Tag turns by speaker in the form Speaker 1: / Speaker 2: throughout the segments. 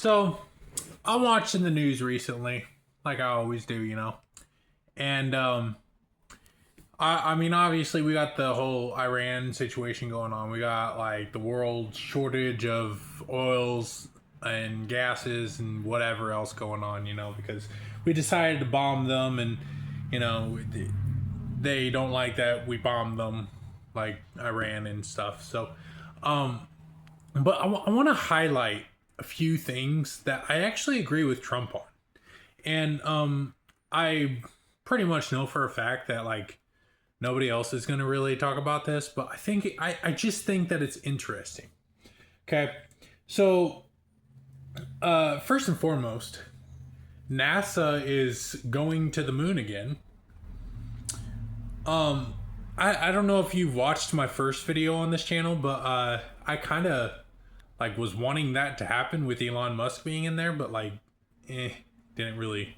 Speaker 1: So, I'm watching the news recently, like I always do, and I mean, obviously, we got the whole Iran situation going on. We got like the world shortage of oils and gases and whatever else going on, because we decided to bomb them, and you know they don't like that we bombed them, like Iran and stuff. So, um, but I want to highlight a few things that I actually agree with Trump on. And I pretty much know for a fact that like nobody else is going to really talk about this, but I just think that it's interesting. Okay. So, first and foremost, NASA is going to the moon again. I don't know if you've watched my first video on this channel, but I kind of like was wanting that to happen with Elon Musk being in there, but like didn't really.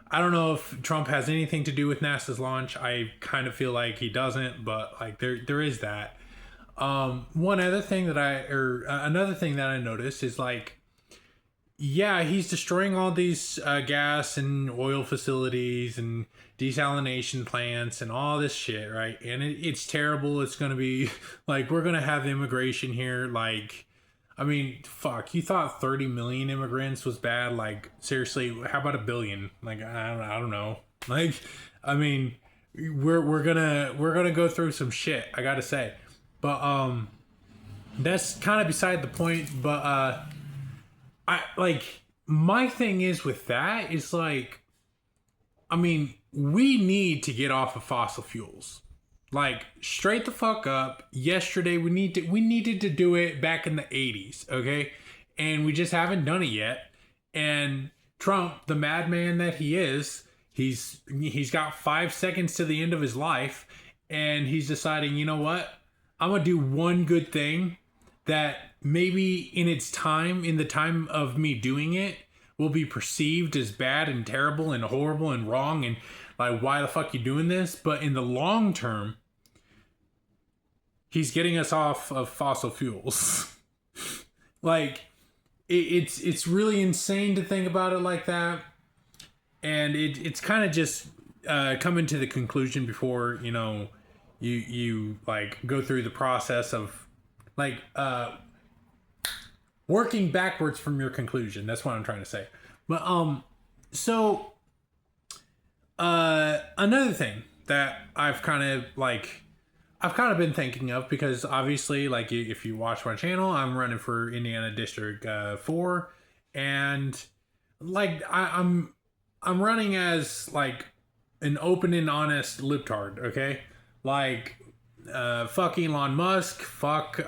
Speaker 1: I don't know if Trump has anything to do with NASA's launch. I kind of feel like he doesn't, but like there is that. One other thing that another thing that I noticed is like, yeah, he's destroying all these gas and oil facilities and desalination plants and all this shit, right? And it's terrible. It's gonna be like we're gonna have immigration here, like. I mean, fuck. You thought 30 million immigrants was bad? Like, seriously, how about a billion? Like, I don't know. Like, I mean, we're gonna go through some shit. I gotta say, but that's kind of beside the point. But I like my thing is with that is like, I mean, we need to get off of fossil fuels. Like straight the fuck up. Yesterday we needed to do it back in the 80s, okay? And we just haven't done it yet. And Trump, the madman that he is, he's got 5 seconds to the end of his life and he's deciding, you know what? I'm going to do one good thing that maybe in the time of me doing it will be perceived as bad and terrible and horrible and wrong and like why the fuck you doing this? But in the long term, he's getting us off of fossil fuels. Like it's really insane to think about it like that, and it's kind of just coming to the conclusion before you like go through the process of like working backwards from your conclusion. That's what I'm trying to say. But so another thing that I've kind of been thinking of, because obviously, like if you watch my channel, I'm running for Indiana District 4, and like I'm running as like an open and honest libtard, okay? Like fuck Elon Musk, fuck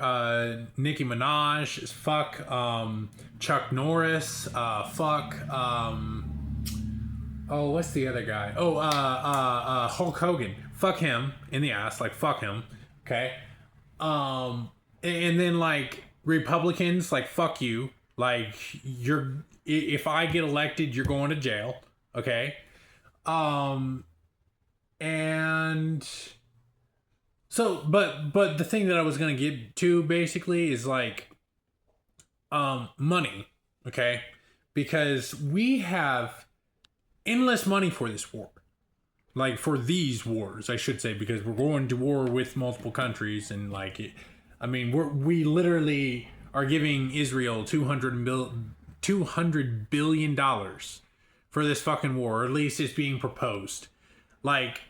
Speaker 1: Nicki Minaj, fuck Chuck Norris, fuck oh, what's the other guy? Oh, Hulk Hogan. Fuck him in the ass. Like, fuck him. Okay. And then like Republicans, like, fuck you. Like, if I get elected, you're going to jail. Okay. And so, but the thing that I was going to get to basically is like, money. Okay. Because we have endless money for this war. Like for these wars, I should say, because we're going to war with multiple countries, and like we literally are giving Israel $200 billion for this fucking war, or at least it's being proposed. Like,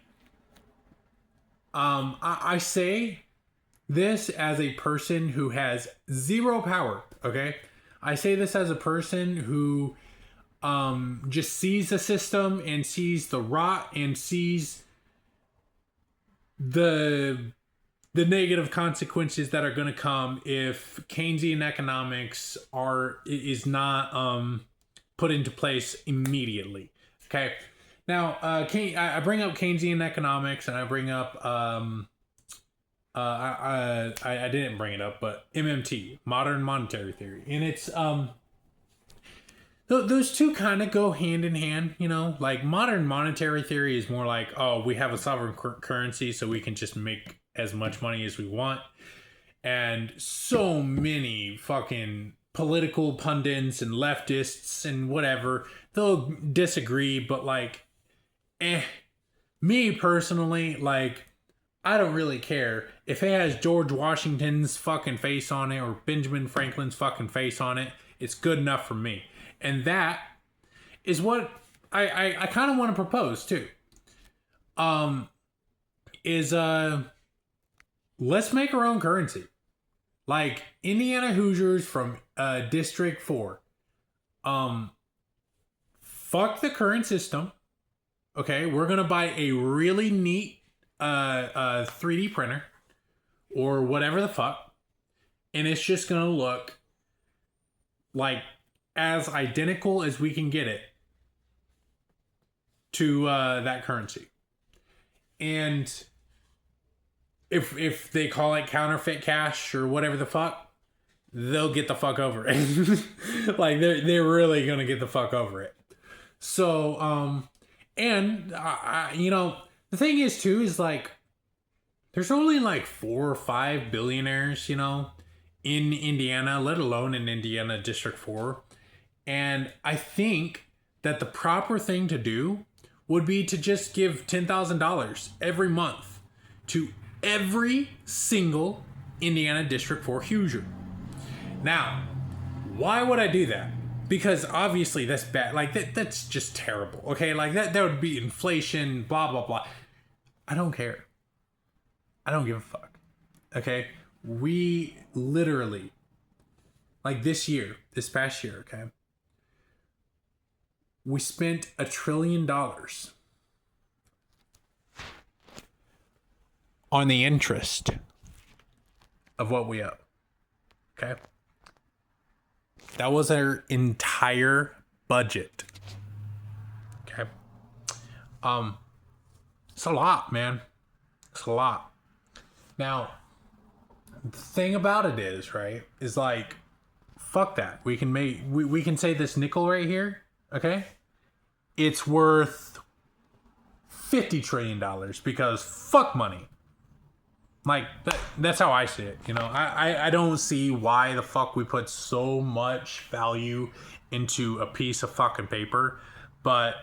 Speaker 1: I say this as a person who has zero power. Okay, I say this as a person who just sees the system and sees the rot and sees the negative consequences that are going to come if Keynesian economics is not put into place immediately. Okay, now I bring up Keynesian economics, and I bring up I didn't bring it up, but MMT, modern monetary theory, and it's those two kind of go hand in hand, like modern monetary theory is more like, oh, we have a sovereign currency so we can just make as much money as we want. And so many fucking political pundits and leftists and whatever, they'll disagree, but like, me personally, like, I don't really care. If it has George Washington's fucking face on it or Benjamin Franklin's fucking face on it, it's good enough for me. And that is what I kind of want to propose too. Let's make our own currency. Like Indiana Hoosiers from District 4. Fuck the current system. Okay, we're gonna buy a really neat 3D printer or whatever the fuck, and it's just gonna look like as identical as we can get it to that currency. And if they call it counterfeit cash or whatever the fuck, they'll get the fuck over it. Like they're really gonna get the fuck over it. So and you know, the thing is too is like there's only like 4 or 5 billionaires, you know, in Indiana, let alone in Indiana District 4. And I think that the proper thing to do would be to just give $10,000 every month to every single Indiana District 4 Hoosier. Now, why would I do that? Because obviously that's bad. Like that's just terrible. Okay, like that would be inflation, blah blah blah. I don't care. I don't give a fuck. Okay? We literally, like this past year, okay? We spent $1 trillion on the interest of what we owe. Okay? That was our entire budget. Okay? It's a lot, man. It's a lot. Now, the thing about it is, right, is like, fuck that. We can say this nickel right here, okay? It's worth $50 trillion because fuck money. Like, that's how I see it, you know? I don't see why the fuck we put so much value into a piece of fucking paper, but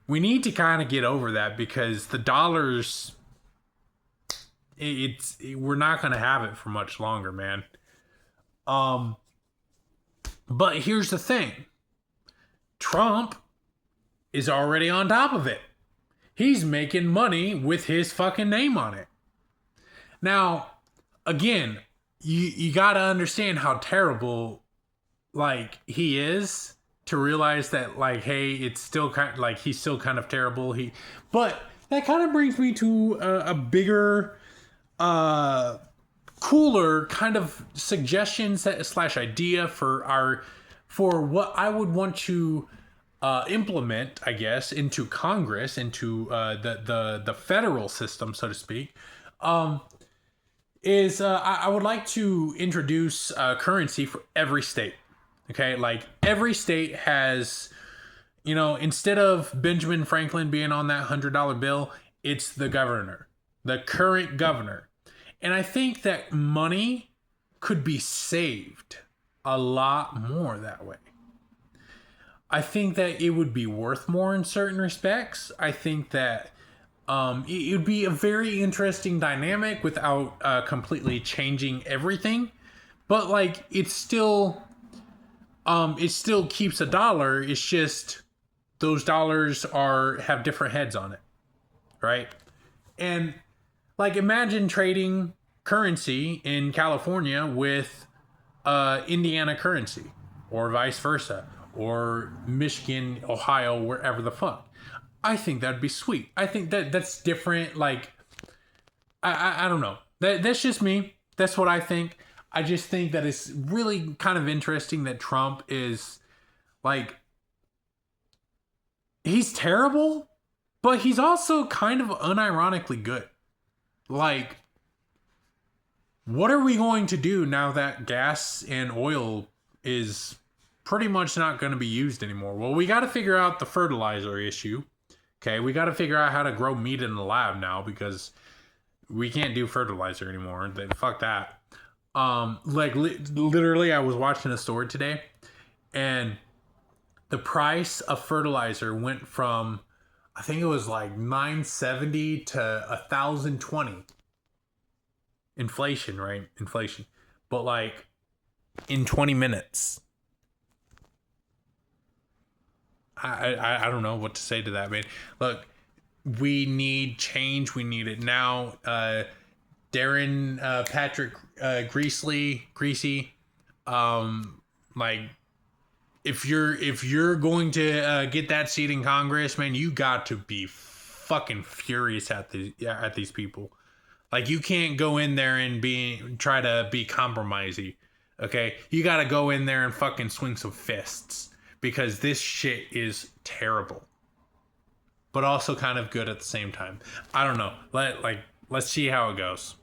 Speaker 1: we need to kind of get over that because the dollars, we're not going to have it for much longer, man. But here's the thing. Trump is already on top of it. He's making money with his fucking name on it. Now, again, you got to understand how terrible, like, he is to realize that, like, hey, it's still kind of, like, he's still kind of terrible. But that kind of brings me to a bigger, cooler kind of suggestions slash idea for what I would want to implement, I guess, into Congress, into the federal system, so to speak. I would like to introduce currency for every state. Okay, like every state has, you know, instead of Benjamin Franklin being on that $100 bill, it's the governor, the current governor. And I think that money could be saved a lot more that way. I think that it would be worth more in certain respects. I think that it would be a very interesting dynamic without completely changing everything. But like it still keeps a dollar. It's just those dollars have different heads on it, right? And like imagine trading currency in California with Indiana currency, or vice versa, or Michigan, Ohio, wherever the fuck. I think that'd be sweet. I think that's different. Like, I don't know. That's just me. That's what I think. I just think that it's really kind of interesting that Trump is like, he's terrible, but he's also kind of unironically good. Like, what are we going to do now that gas and oil is pretty much not going to be used anymore? Well, we got to figure out the fertilizer issue. Okay, we got to figure out how to grow meat in the lab now because we can't do fertilizer anymore. Fuck that. Like literally, I was watching a story today, and the price of fertilizer went from, I think it was like 970 to 1,020. Inflation, right? Inflation, but like in 20 minutes. I don't know what to say to that, man. Look, we need change. We need it now. Darren Patrick Greasy, like if you're going to get that seat in Congress, man, you got to be fucking furious at these people. Like you can't go in there and try to be compromising. Okay, you got to go in there and fucking swing some fists because this shit is terrible, but also kind of good at the same time. I don't know. Let's see how it goes.